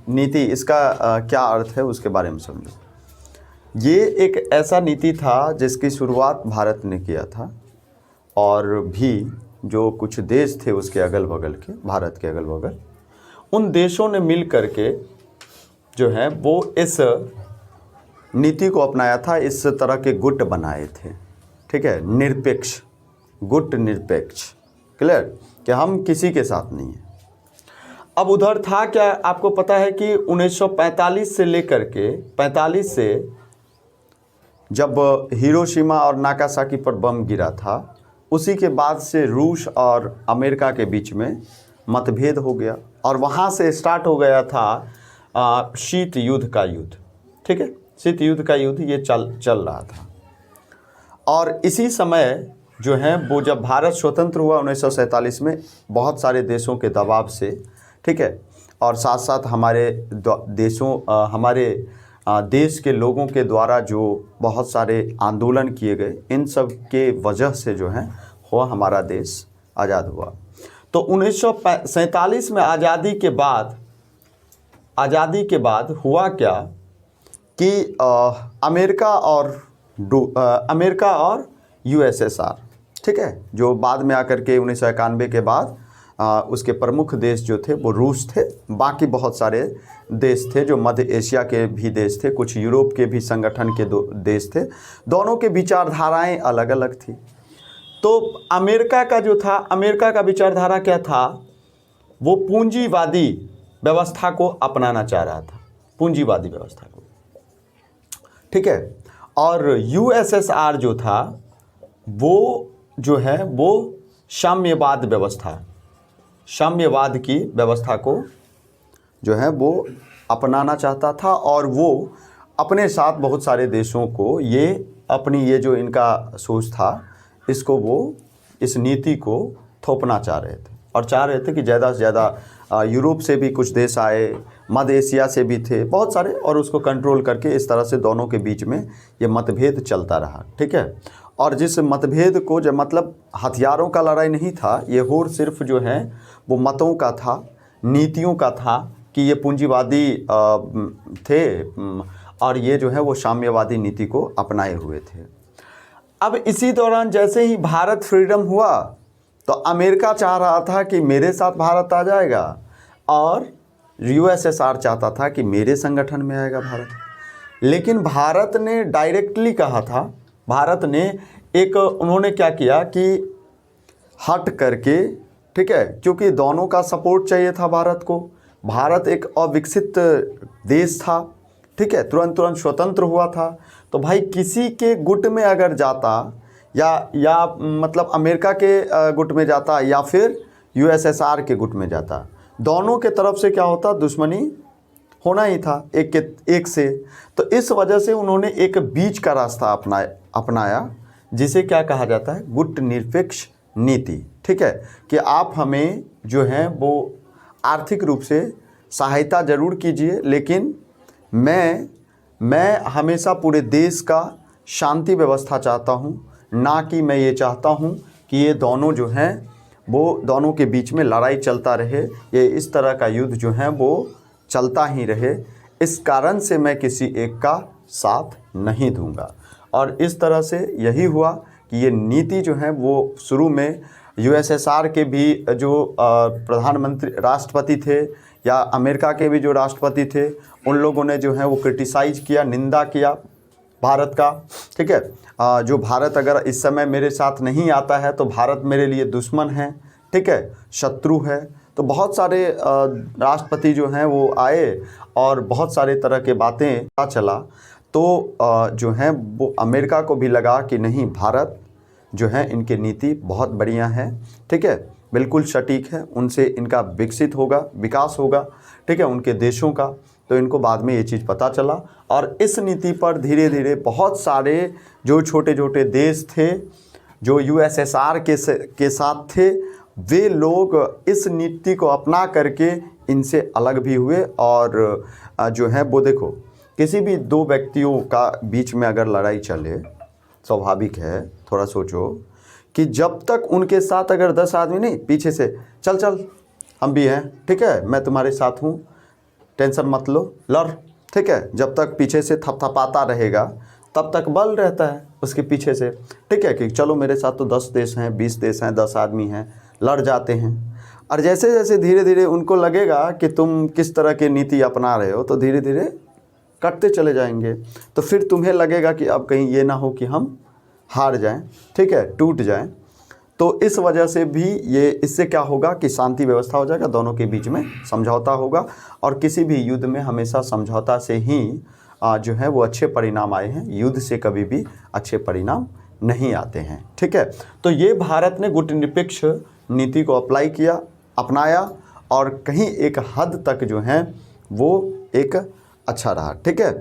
नीति, इसका क्या अर्थ है उसके बारे में समझो। ये एक ऐसा नीति था जिसकी शुरुआत भारत ने किया था, और भी जो कुछ देश थे उसके अगल बगल के, भारत के अगल बगल, उन देशों ने मिल करके जो है वो इस नीति को अपनाया था। इस तरह के गुट बनाए थे, ठीक है, निरपेक्ष गुट, निरपेक्ष, क्लियर, कि हम किसी के साथ नहीं हैं। अब उधर था क्या, आपको पता है कि 1945 से लेकर के 45 से जब हिरोशिमा और नागासाकी पर बम गिरा था, उसी के बाद से रूस और अमेरिका के बीच में मतभेद हो गया, और वहाँ से स्टार्ट हो गया था शीत युद्ध का युद्ध, ठीक है, शीत युद्ध का युद्ध ये चल रहा था। और इसी समय जो है वो जब भारत स्वतंत्र हुआ 1947 में, बहुत सारे देशों के दबाव से, ठीक है, और साथ साथ हमारे हमारे देश के लोगों के द्वारा जो बहुत सारे आंदोलन किए गए, इन सब के वजह से जो है हुआ हमारा देश आज़ाद हुआ। तो 1947 में आज़ादी के बाद हुआ क्या कि अमेरिका और यूएसएसआर, ठीक है, जो बाद में आकर के 1991 के बाद उसके प्रमुख देश जो थे वो रूस थे, बाकी बहुत सारे देश थे जो मध्य एशिया के भी देश थे, कुछ यूरोप के भी संगठन के देश थे। दोनों के विचारधाराएं अलग अलग थी। तो अमेरिका का जो था, अमेरिका का विचारधारा क्या था, वो पूंजीवादी व्यवस्था को अपनाना चाह रहा था, पूंजीवादी व्यवस्था को, ठीक है। और यूएसएसआर जो था वो जो है वो साम्यवाद व्यवस्था, साम्यवाद की व्यवस्था को जो है वो अपनाना चाहता था, और वो अपने साथ बहुत सारे देशों को ये जो इनका सोच था, इसको वो इस नीति को थोपना चाह रहे थे, और चाह रहे थे कि ज़्यादा से ज़्यादा यूरोप से भी कुछ देश आए, मध्य एशिया से भी थे बहुत सारे, और उसको कंट्रोल करके इस तरह से दोनों के बीच में ये मतभेद चलता रहा, ठीक है। और जिस मतभेद को, जब मतलब हथियारों का लड़ाई नहीं था, ये और सिर्फ जो है वो मतों का था, नीतियों का था, कि ये पूंजीवादी थे और ये जो है वो साम्यवादी नीति को अपनाए हुए थे। अब इसी दौरान जैसे ही भारत फ्रीडम हुआ, तो अमेरिका चाह रहा था कि मेरे साथ भारत आ जाएगा, और यूएसएसआर चाहता था कि मेरे संगठन में आएगा भारत। लेकिन भारत ने डायरेक्टली कहा था, भारत ने उन्होंने क्या किया कि हट करके, ठीक है, क्योंकि दोनों का सपोर्ट चाहिए था भारत को। भारत एक अविकसित देश था, ठीक है, तुरंत स्वतंत्र हुआ था। तो भाई किसी के गुट में अगर जाता, या मतलब अमेरिका के गुट में जाता, या फिर यूएसएसआर के गुट में जाता, दोनों के तरफ से क्या होता, दुश्मनी होना ही था एक से। तो इस वजह से उन्होंने एक बीच का रास्ता अपनाया, जिसे क्या कहा जाता है, गुट निरपेक्ष नीति, ठीक है, कि आप हमें जो है वो आर्थिक रूप से सहायता ज़रूर कीजिए, लेकिन मैं हमेशा पूरे देश का शांति व्यवस्था चाहता हूँ, ना कि मैं ये चाहता हूँ कि ये दोनों जो हैं वो दोनों के बीच में लड़ाई चलता रहे, ये इस तरह का युद्ध जो है वो चलता ही रहे। इस कारण से मैं किसी एक का साथ नहीं दूंगा। और इस तरह से यही हुआ कि ये नीति जो है वो शुरू में यूएसएसआर के भी जो प्रधानमंत्री राष्ट्रपति थे, या अमेरिका के भी जो राष्ट्रपति थे, उन लोगों ने जो है वो क्रिटिसाइज़ किया, निंदा किया भारत का, ठीक है। जो भारत अगर इस समय मेरे साथ नहीं आता है तो भारत मेरे लिए दुश्मन है, ठीक है, शत्रु है। तो बहुत सारे राष्ट्रपति जो हैं वो आए, और बहुत सारे तरह के बातें पता चला। तो जो है वो अमेरिका को भी लगा कि नहीं, भारत जो है इनकी नीति बहुत बढ़िया है, ठीक है, बिल्कुल सटीक है, उनसे इनका विकसित होगा, विकास होगा, ठीक है, उनके देशों का। तो इनको बाद में ये चीज़ पता चला, और इस नीति पर धीरे धीरे बहुत सारे जो छोटे छोटे देश थे जो यूएसएसआर के साथ थे, वे लोग इस नीति को अपना करके इनसे अलग भी हुए। और जो है वो देखो, किसी भी दो व्यक्तियों का बीच में अगर लड़ाई चले, स्वाभाविक है, थोड़ा सोचो कि जब तक उनके साथ अगर 10 आदमी नहीं, पीछे से चल हम भी हैं, ठीक है, मैं तुम्हारे साथ हूँ, टेंशन मत लो, लड़, ठीक है। जब तक पीछे से थपथपाता रहेगा तब तक बल रहता है उसके पीछे से, ठीक है, कि चलो मेरे साथ तो 10 देश हैं, 20 देश हैं, 10 आदमी हैं, लड़ जाते हैं। और जैसे जैसे धीरे धीरे उनको लगेगा कि तुम किस तरह की नीति अपना रहे हो, तो धीरे धीरे कटते चले जाएंगे। तो फिर तुम्हें लगेगा कि अब कहीं ये ना हो कि हम हार जाएं, ठीक है, टूट जाएं। तो इस वजह से भी ये, इससे क्या होगा कि शांति व्यवस्था हो जाएगा, दोनों के बीच में समझौता होगा। और किसी भी युद्ध में हमेशा समझौता से ही जो है वो अच्छे परिणाम आए हैं, युद्ध से कभी भी अच्छे परिणाम नहीं आते हैं, ठीक है। तो ये भारत ने गुटनिरपेक्ष नीति को अप्लाई किया, अपनाया, और कहीं एक हद तक जो है वो एक अच्छा रहा, ठीक है।